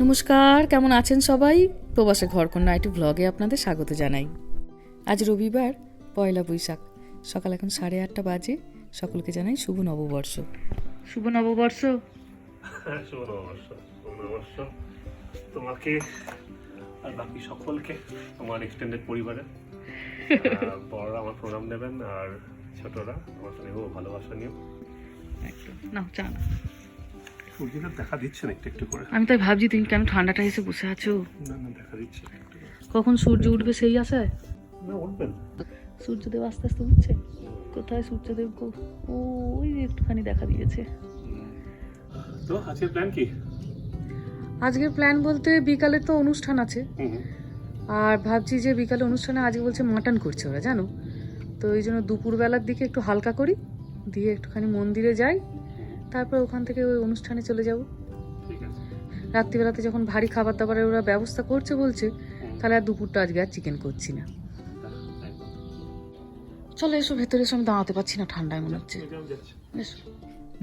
নমস্কার, কেমন আছেন সবাই? প্রবাসে ঘরকন্যা একটি ব্লগে আপনাদের স্বাগত জানাই। আজ রবিবার, পয়লা বৈশাখ। সকাল এখন 8:30 বাজে। সকলকে জানাই শুভ নববর্ষ। শুভ নববর্ষ। শুভ নববর্ষ। শুভ নববর্ষ তোমাকে আর বাকি সকলকে, আমার এক্সটেন্ডেড পরিবারে। বড়রা আমার প্রণাম নেবেন, আর ছোটরা আমার স্নেহ ও ভালোবাসা নিও। না, চা না। সূর্যটা দেখা দিচ্ছে না একটু একটু করে। আমি তাই ভাবছি তুমি কেন ঠান্ডাটা এসে বসে আছো। না না, দেখা দিচ্ছে না একটু। কখন সূর্য উঠবে সেই আশায়? না, উঠবেন। সূর্যদেব আস্তে আস্তে উঠছে। কোথায় সূর্যদেব গো? ওই যে একটুখানি দেখা দিয়েছে। তো আজকের প্ল্যান কি? আজকের প্ল্যান বলতে বিকালে তো অনুষ্ঠান আছে, আর ভাবছি যে বিকালে অনুষ্ঠানে আজকে বলছে মাটন করছে ওরা, জানো তো। এই জন্য দুপুরবেলার দিকে একটু হালকা করি, দিয়ে একটুখানি মন্দিরে যাই, তারপর ওখান থেকে ওই অনুষ্ঠানে চলে যাব। ঠিক আছে। রাত্রিবেলাতে যখন ভারী খাবার দাবারের ওরা ব্যবস্থা করছে বলছে, তাহলে আর দুপুরটা আজকে আর চিকেন করছি না। চলো এসো ভেতরে এসো, আমি দাঁড়াতে পারছি না, ঠান্ডায় মনে হচ্ছে। এসো।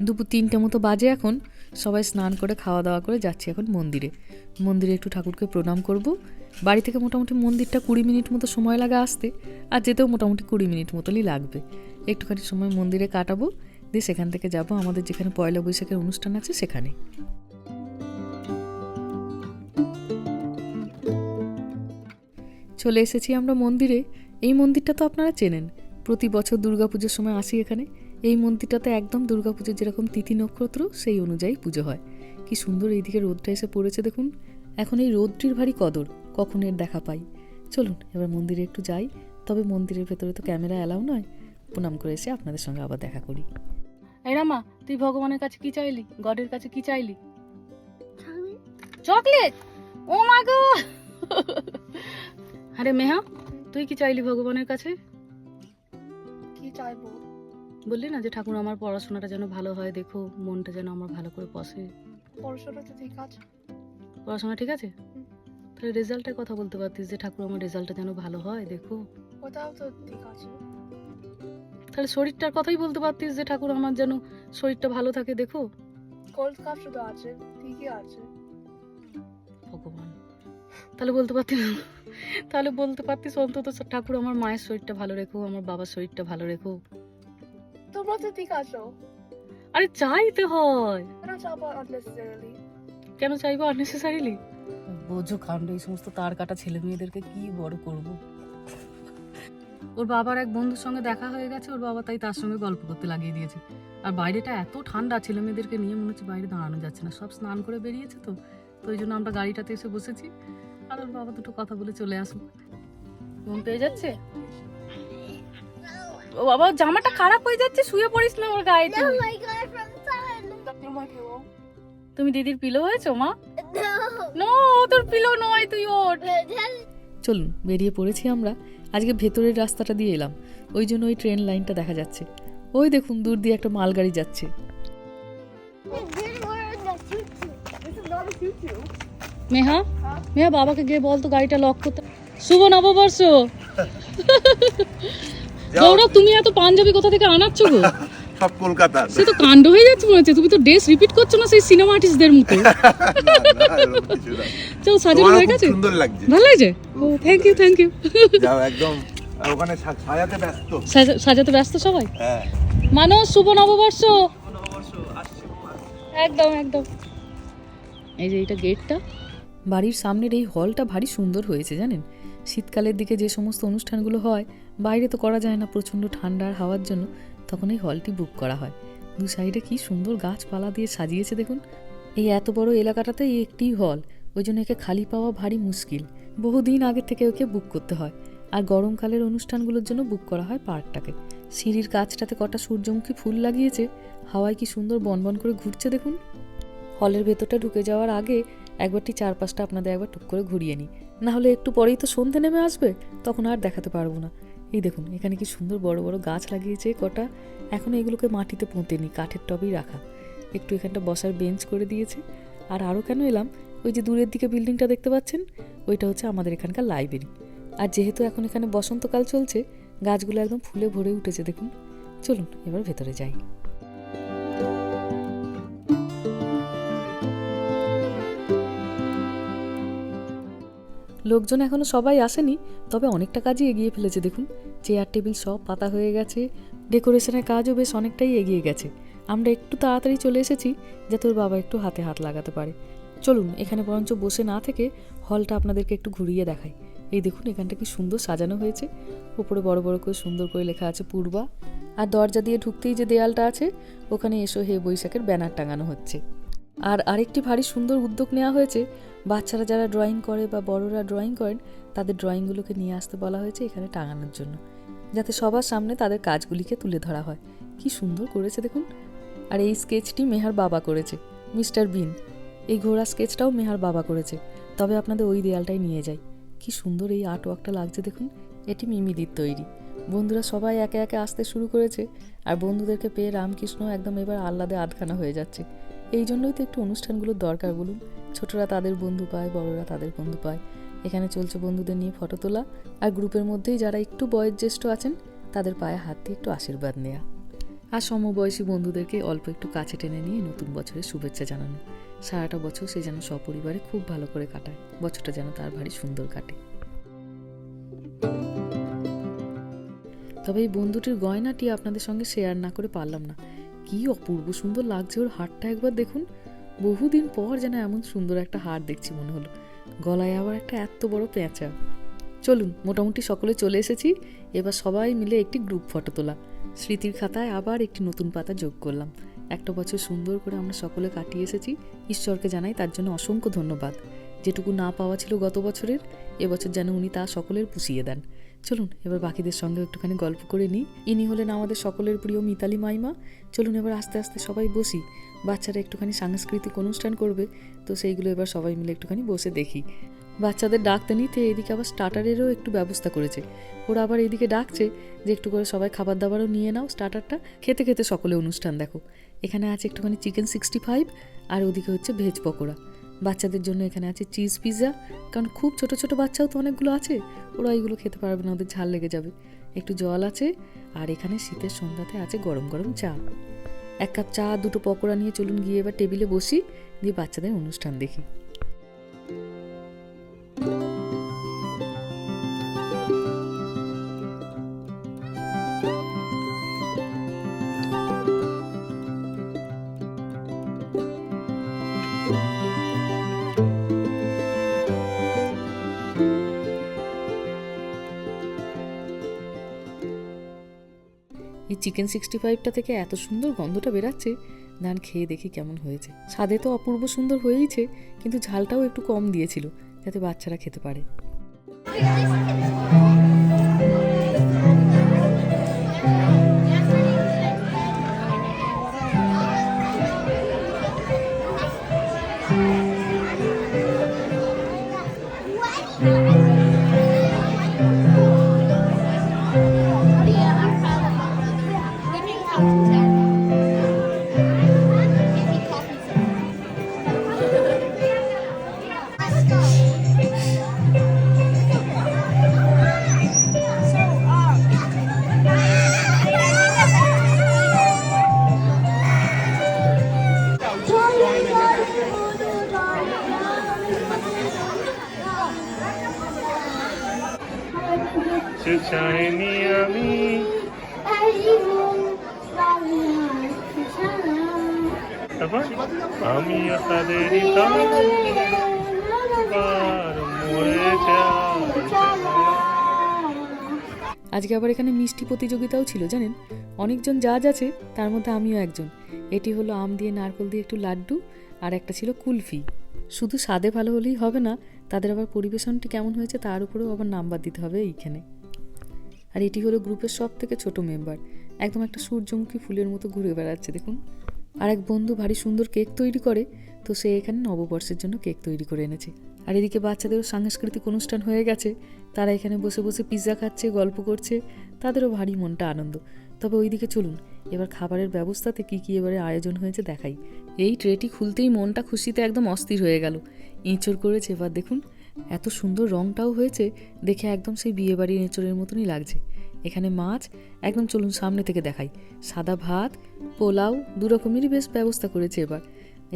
দুপুর 3টে মতো বাজে এখন। সবাই স্নান করে খাওয়া দাওয়া করে যাচ্ছি এখন মন্দিরে। মন্দিরে একটু ঠাকুরকে প্রণাম করব। বাড়ি থেকে মোটামুটি মন্দিরটা 20 মিনিট মতো সময় লাগে আসতে, আর যেতেও মোটামুটি 20 মিনিট মতনই লাগবে। একটুখানি সময় মন্দিরে কাটাবো, দিয়ে সেখান থেকে যাব আমাদের যেখানে পয়লা বৈশাখের অনুষ্ঠান আছে সেখানে। চলে এসেছি আমরা মন্দিরে। এই মন্দিরটা তো আপনারা চেনেন, প্রতি বছর দুর্গাপুজোর সময় আসি এখানে। এই মন্দিরটাতে একদম দুর্গাপুজোর যেরকম তিথি নক্ষত্র সেই অনুযায়ী পুজো হয়। কি সুন্দর এইদিকে রোদটা এসে পড়েছে দেখুন। এখন এই রোদটির ভারী কদর, কখন এর দেখা পাই। চলুন এবার মন্দিরে একটু যাই। তবে মন্দিরের ভেতরে তো ক্যামেরা অ্যালাউ নয়। প্রণাম করে এসে আপনাদের সঙ্গে আবার দেখা করি। এই রামা, তুই ভগবানের কাছে কি চাইলি? গডের কাছে কি চাইলি? চকলেট? ও মা গো! আরে মেহা, তুই কি চাইলি ভগবানের কাছে? কি চাইবো? বললি না যে ঠাকুর আমার পড়াশোনাটা যেন ভালো হয়, দেখো মনটা যেন আমার ভালো করে বসে। পড়াশোনা তো ঠিক আছে। পড়াশোনা ঠিক আছে? তাহলে রেজাল্টের কথা বলতে পারতিস যে ঠাকুর আমার রেজাল্টটা যেন ভালো হয়, দেখো। ওটাও তো ঠিক আছে। তাহলে শরীরটার কথাই বলতে পারতিস যে ঠাকুর আমার যেন শরীরটা ভালো থাকে, দেখো। কোল্ড কাপ শুধু আছে, ঠিকই আছে। ভগবান, তাহলে বলতে পারতিস তাহলে বলতে পারতিস অন্তত ঠাকুর আমার মায়ের শরীরটা ভালো রেখো, আমার বাবার শরীরটা ভালো রেখো। তোমরা তো ঠিক আছো। আরে চাইতে হয়। কেন চাইবো আননেসেসারিলি? কেন চাইবো আননেসেসারিলি? বোঝো কাণ্ড, এই সমস্ত তার কাটা ছেলে মেয়েদেরকে কি বড় করব। ওর বাবার এক বন্ধুর সঙ্গে দেখা হয়ে গেছে, ওর বাবা তাই তার সঙ্গে গল্প করতে লাগিয়ে দিয়েছে। আর বাইরেটা এত ঠান্ডা, ছেলে মেয়েদেরকে নিয়ে মনে হচ্ছে বাইরে দাঁড়ানো যাচ্ছে না। সব স্নান করে বেরিয়েছে তো ওই জন্য আমরা গাড়িটাতে এসে বসেছি। আর ওর বাবা দুটো কথা বলে চলে আসুক। ঘুম পেয়ে যাচ্ছে? ও বাবা, জামাটা খারাপ হয়ে যাচ্ছে, শুয়ে পড়িস না ওর গায়ে। তুমি দিদির পিলো হয়েছো মা? নো, তোর পিলো নয়, তুই ওঠ। চলুন বেরিয়ে পড়েছি আমরা। আজকে ভেতরের রাস্তাটা দিয়ে এলাম, ওই জন্য ওই ট্রেন লাইনটা দেখা যাচ্ছে। ওই দেখুন দূর দিয়ে একটা মালগাড়ি যাচ্ছে। মেহা, মেহা বাবাকে গিয়ে বল তো গাড়িটা লক করতে। শুভ নববর্ষ। গৌরব, তুমি এত পাঞ্জাবি কোথা থেকে আনাচ্ছ গো? সব কলকাতা। সে তো কাণ্ড হয়ে যাচ্ছে মনে হচ্ছে। তুমি তো ড্রেস রিপিট করছো না সেই সিনেমা আর্টিস্টদের মতো। চল, সাজানো হয়ে গেছে? সুন্দর লাগছে। ভালো লাগছে? ও থ্যাংক ইউ, থ্যাংক ইউ। যাও একদম ওখানে সাজাতে ব্যস্ত। সাজাতে ব্যস্ত সবাই। হ্যাঁ, মানুষ শুভ নববর্ষ। একদম একদম। এই যে এইটা গেটটা। বাড়ির সামনের এই হলটা ভারী সুন্দর হয়েছে জানেন। শীতকালের দিকে যে সমস্ত অনুষ্ঠানগুলো হয় বাইরে তো করা যায় না, প্রচণ্ড ঠান্ডার হাওয়ার জন্য, তখন এই হলটি বুক করা হয়। দু সাইডে কি সুন্দর গাছপালা দিয়ে সাজিয়েছে দেখুন। এই এত বড় এলাকাটাতে এই একটি হল, ওই জন্য একে খালি পাওয়া ভারী মুশকিল। বহুদিন আগে থেকে ওকে বুক করতে হয়। আর গরমকালের অনুষ্ঠানগুলোর জন্য বুক করা হয় পার্কটাকে। সিঁড়ির কাছটাতে কটা সূর্যমুখী ফুল লাগিয়েছে, হাওয়ায় কি সুন্দর বনবন করে ঘুরছে দেখুন। হলের ভেতরটা ঢুকে যাওয়ার আগে একবারটি চারপাশটা আপনাদের একবার টুক করে ঘুরিয়ে নিই, না হলে একটু পরেই তো সন্ধে নেমে আসবে, তখন আর দেখাতে পারবো না। এই দেখুন এখানে কি সুন্দর বড় বড় গাছ লাগিয়েছে কটা। এখন এগুলোকে মাটিতে পুঁতেনি, কাঠের টবেই রাখা। একটু এখানটা বসার বেঞ্চ করে দিয়েছে। আর আরও কেন এলাম, ওই যে দূরের দিকে বিল্ডিংটা দেখতে পাচ্ছেন, ওইটা হচ্ছে আমাদের এখানকার লাইব্রেরি। আর যেহেতু এখন এখানে বসন্তকাল চলছে, গাছগুলো একদম ফুলে ভরে উঠেছে দেখুন। চলুন এবার ভেতরে যাই। লোকজন এখনও সবাই আসেনি, তবে অনেকটা কাজই এগিয়ে ফেলেছে দেখুন। চেয়ার টেবিল সব পাতা হয়ে গেছে, ডেকোরেশনের কাজও বেশ অনেকটাই এগিয়ে গেছে। আমরা একটু তাড়াতাড়ি চলে এসেছি যাতে ওর বাবা একটু হাতে হাত লাগাতে পারে। চলুন এখানে বরঞ্চ বসে না থেকে হলটা আপনাদেরকে একটু ঘুরিয়ে দেখাই। এই দেখুন এখানটা কি সুন্দর সাজানো হয়েছে, উপরে বড় বড় করে সুন্দর করে লেখা আছে পূর্বা। আর দরজা দিয়ে ঢুকতেই যে দেয়ালটা আছে ওখানে এসো হে বৈশাখের ব্যানার টাঙানো হচ্ছে। আর আরেকটি ভারী সুন্দর উদ্যোগ নেওয়া হয়েছে, বাচ্চারা যারা ড্রয়িং করে বা বড়রা ড্রয়িং করেন তাদের ড্রয়িংগুলোকে নিয়ে আসতে বলা হয়েছে এখানে টাঙানোর জন্য, যাতে সবার সামনে তাদের কাজগুলিকে তুলে ধরা হয়। কি সুন্দর করেছে দেখুন। আর এই স্কেচটি মেহার বাবা করেছে, মিস্টার বিন। এই ঘোড়া স্কেচটাও মেহার বাবা করেছে। তবে আপনাদের ওই দেয়ালটাই নিয়ে যাই, কি সুন্দর এই আর্ট ওয়ার্কটা লাগছে দেখুন। এটি মিমিদির তৈরি। বন্ধুরা সবাই একে একে আসতে শুরু করেছে, আর বন্ধুদেরকে পেয়ে রামকৃষ্ণ একদম এবার আহ্লাদে আধখানা হয়ে যাচ্ছে। এই জন্যই তো একটু অনুষ্ঠানগুলোর দরকার বলুন। ছোটরা তাদের বন্ধু পায়, বড়রা তাদের বন্ধু পায়। এখানে চলছে বন্ধুদের নিয়ে ফটো তোলা, আর গ্রুপের মধ্যেই যারা একটু বয়োজ্যেষ্ঠ আছেন তাদের পায়ে হাত দিয়ে একটু আশীর্বাদ নেওয়া, আর সমবয়সী বন্ধুদেরকে অল্প একটু কাছে টেনে নিয়ে নতুন বছরের শুভেচ্ছা জানানো। সারাটা বছর সে যেন সপরিবারে খুব ভালো করে কাটায়, বছরটা যেন তার ভারী সুন্দর কাটে। তবে এই বন্ধুটির গয়নাটি আপনাদের সঙ্গে শেয়ার না করে পারলাম না। কি অপূর্ব সুন্দর লাগছে ওর হারটা, একবার দেখুন। বহুদিন পর যেন এমন সুন্দর একটা হার দেখছি মনে হলো। গলায় আবার একটা এত বড় পেঁচা। চলুন মোটামুটি সকলে চলে এসেছি, এবার সবাই মিলে একটি গ্রুপ ফটো তোলা। স্মৃতির খাতায় আবার একটি নতুন পাতা যোগ করলাম। একটা বছর সুন্দর করে আমরা সকলে কাটিয়ে এসেছি, ঈশ্বরকে জানাই তার জন্য অসংখ্য ধন্যবাদ। যেটুকু না পাওয়া ছিল গত বছরের, এবছর যেন উনি তা সকলের পুষিয়ে দেন। চলুন এবার বাকিদের সঙ্গে একটুখানি গল্প করে নিই। ইনি হলেন আমাদের সকলের প্রিয় মিতালি মাইমা। চলুন এবার আস্তে আস্তে সবাই বসি। বাচ্চারা একটুখানি সাংস্কৃতিক অনুষ্ঠান করবে, তো সেইগুলো এবার সবাই মিলে একটুখানি বসে দেখি। বাচ্চাদের ডাকতে নিতে এদিকে আবার স্টার্টারেরও একটু ব্যবস্থা করেছে। ওরা আবার এদিকে ডাকছে যে একটু করে সবাই খাবার দাবারও নিয়ে নাও, স্টার্টারটা খেতে খেতে সকলে অনুষ্ঠান দেখো। এখানে আছে একটুখানি চিকেন 65, আর ওদিকে হচ্ছে ভেজ পকোড়া। বাচ্চাদের জন্য এখানে আছে চিজ পিৎজা, কারণ খুব ছোট ছোট বাচ্চাও তো অনেকগুলো আছে, ওরা এইগুলো খেতে পারবে না, ওদের ঝাল লেগে যাবে। একটু জল আছে, আর এখানে শীতের সন্ধ্যাতে আছে গরম গরম চা। 1 কাপ চা, 2টো পকোড়া নিয়ে চলুন গিয়ে এবার টেবিলে বসি, দিয়ে বাচ্চাদের অনুষ্ঠান দেখি। এই চিকেন 65টা থেকে এত সুন্দর গন্ধটা বেরাচ্ছে, দান খেয়ে দেখি কেমন হয়েছে। স্বাদে তো অপূর্ব সুন্দর হয়েইছে, কিন্তু ঝালটাও একটু কম দিয়েছিল যাতে বাচ্চারা খেতে পারে। সে চাইনি আমি তারপর আমিও তাদেরই মরে যাই। আজকে আবার এখানে মিষ্টি প্রতিযোগিতাও ছিল জানেন। অনেকজন জাজ আছে, তার মধ্যে আমিও একজন। এটি হলো আম দিয়ে নারকেল দিয়ে একটু লাড্ডু, আর একটা ছিল কুলফি। শুধু স্বাদে ভালো হলেই হবে না, তাদের আবার পরিবেশনটি কেমন হয়েছে তার উপরেও আবার নাম্বার দিতে হবে এইখানে। আর এটি হলো গ্রুপের সব থেকে ছোট মেম্বার, একদম একটা সূর্যমুখী ফুলের মতো ঘুরে বেড়াচ্ছে দেখুন। আর এক বন্ধু ভারী সুন্দর কেক তৈরি করে, তো সে এখানে নববর্ষের জন্য কেক তৈরি করে এনেছে। আর এদিকে বাচ্চাদেরও সাংস্কৃতিক অনুষ্ঠান হয়ে গেছে, তারা এখানে বসে বসে পিৎজা খাচ্ছে, গল্প করছে, তাদেরও ভারী মনটা আনন্দ। তবে ওইদিকে চলুন এবার খাবারের ব্যবস্থাতে কী কী এবারে আয়োজন হয়েছে দেখাই। এই ট্রেটি খুলতেই মনটা খুশিতে একদম অস্থির হয়ে গেল। এঁচড় করেছে, এবার দেখুন এত সুন্দর রঙটাও হয়েছে, দেখে একদম সেই বিয়েবাড়ির এঁচড়ের মতনই লাগছে। এখানে মাছ, একদম চলুন সামনে থেকে দেখাই। সাদা ভাত, পোলাও, 2 রকমেরই বেশ ব্যবস্থা করেছে এবার।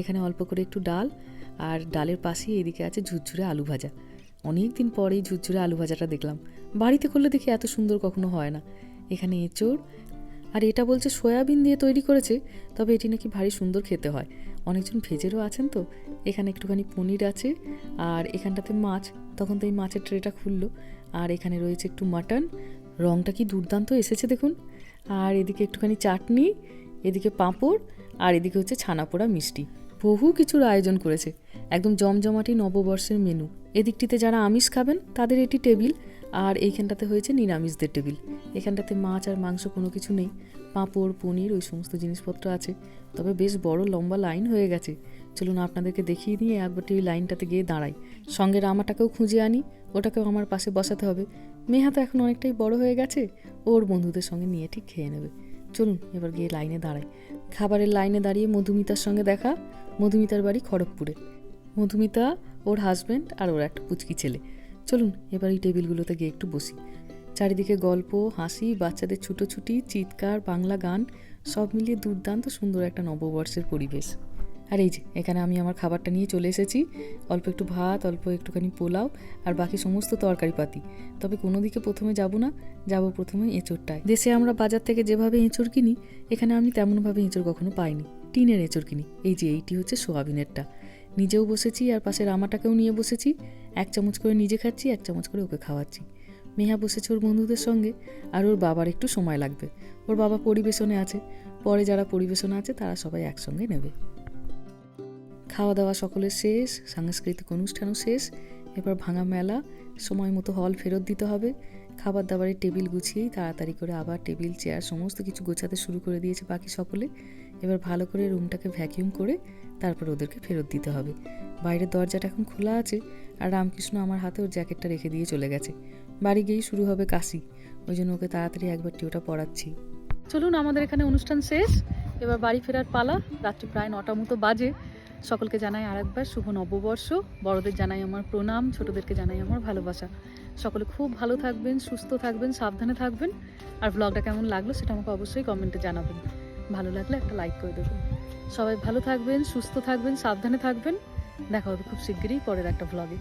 এখানে অল্প করে একটু ডাল, আর ডালের পাশেই এদিকে আছে ঝুরঝুরে আলু ভাজা। অনেক দিন পরেই ঝুরঝুরে আলু ভাজাটা দেখলাম। বাড়িতে করলে দেখি এত সুন্দর কখনো হয় না। এখানে এঁচোড়, আর এটা বলছে সয়াবিন দিয়ে তৈরি করেছে, তবে এটি নাকি ভারী সুন্দর খেতে হয়। অনেকজন ভেজেরও আছেন তো। এখানে একটুখানি পনির আছে, আর এখানটাতে মাছ। তখন তো এই মাছের ট্রেটা খুললো। আর এখানে রয়েছে একটু মাটন। রঙটা কি দুর্দান্ত এসেছে দেখুন। আর এদিকে একটুখানি চাটনি, এদিকে পাঁপড়, আর এদিকে হচ্ছে ছানা পোড়া মিষ্টি। বহু কিছুর আয়োজন করেছে, একদম জমজমাটি নববর্ষের মেনু। এদিকটিতে যারা আমিষ খাবেন তাদের এটি টেবিল, আর এইখানটাতে হয়েছে নিরামিষদের টেবিল। এখানটাতে মাছ আর মাংস কোনো কিছু নেই, পাঁপড় পনির ওই সমস্ত জিনিসপত্র আছে। তবে বেশ বড় লম্বা লাইন হয়ে গেছে। চলুন আপনাদেরকে দেখিয়ে নিয়ে একবারটি ওই লাইনটাতে গিয়ে দাঁড়াই। সঙ্গে রামাটাকেও খুঁজে আনি, ওটাকেও আমার পাশে বসাতে হবে। মেহা তো এখন অনেকটাই বড় হয়ে গেছে, ওর বন্ধুদের সঙ্গে নিয়ে ঠিক খেয়ে নেবে। চলুন এবার গিয়ে লাইনে দাঁড়াই। খাবারের লাইনে দাঁড়িয়ে মধুমিতার সঙ্গে দেখা। মধুমিতার বাড়ি খড়গপুরে। মধুমিতা, ওর হাজব্যান্ড আর ওর একটা পুচকি ছেলে। চলুন এবার এই টেবিলগুলোতে গিয়ে একটু বসি। চারিদিকে গল্প, হাসি, বাচ্চাদের ছুটোছুটি, চিৎকার, বাংলা গান, সব মিলিয়ে দুর্দান্ত সুন্দর একটা নববর্ষের পরিবেশ। আর এই যে এখানে আমি আমার খাবারটা নিয়ে চলে এসেছি। অল্প একটু ভাত, অল্প একটুখানি পোলাও, আর বাকি সমস্ত তরকারিপাতি। তবে কোনো দিকে প্রথমে যাব না, যাব প্রথমে এঁচোড়টায়। দেশে আমরা বাজার থেকে যেভাবে এঁচোড় কিনি, এখানে আমি তেমনভাবে এঁচোড় কখনো পাইনি। টিনের এঁচোড় কিনি। এই যে এইটি হচ্ছে সোয়াবিনেরটা। নিজেও বসেছি, আর পাশে রামাটাকেও নিয়ে বসেছি। 1 চামচ করে নিজে খাচ্ছি, 1 চামচ করে ওকে খাওয়াচ্ছি। মেহা বসেছে ওর বন্ধুদের সঙ্গে, আর ওর বাবার একটু সময় লাগবে। ওর বাবা পরিবেশনে আছে, পরে যারা পরিবেশনে আছে তারা সবাই একসঙ্গে নেবে। খাওয়া দাওয়া সকলের শেষ, সাংস্কৃতিক অনুষ্ঠানও শেষ। এবার ভাঙা মেলা, সময় মতো হল ফেরত দিতে হবে। খাবার দাবারের টেবিল গুছিয়েই তাড়াতাড়ি করে আবার টেবিল চেয়ার সমস্ত কিছু গোছাতে শুরু করে দিয়েছে বাকি সকলে। এবার ভালো করে রুমটাকে ভ্যাকিউম করে তারপর ওদেরকে ফেরত দিতে হবে। বাইরের দরজাটা এখন খোলা আছে, আর রামকৃষ্ণ আমার হাতে ওর জ্যাকেটটা রেখে দিয়ে চলে গেছে। বাড়ি গিয়েই শুরু হবে কাশি, ওই জন্য ওকে তাড়াতাড়ি একবারটি ওটা পড়াচ্ছি। চলুন আমাদের এখানে অনুষ্ঠান শেষ, এবার বাড়ি ফেরার পালা। রাত্রি প্রায় 9টা মতো বাজে। সকলকে জানাই আরেকবার শুভ নববর্ষ। বড়দের জানাই আমার প্রণাম, ছোটদেরকে জানাই আমার ভালোবাসা। সকলে খুব ভালো থাকবেন, সুস্থ থাকবেন, সাবধানে থাকবেন। আর ব্লগটা কেমন লাগলো সেটা আমাকে অবশ্যই কমেন্টে জানাবেন। ভালো লাগলে একটা লাইক করে দেবেন। সবাই ভালো থাকবেন, সুস্থ থাকবেন, সাবধানে থাকবেন। দেখা হবে খুব শিগগিরই পরের একটা ব্লগে।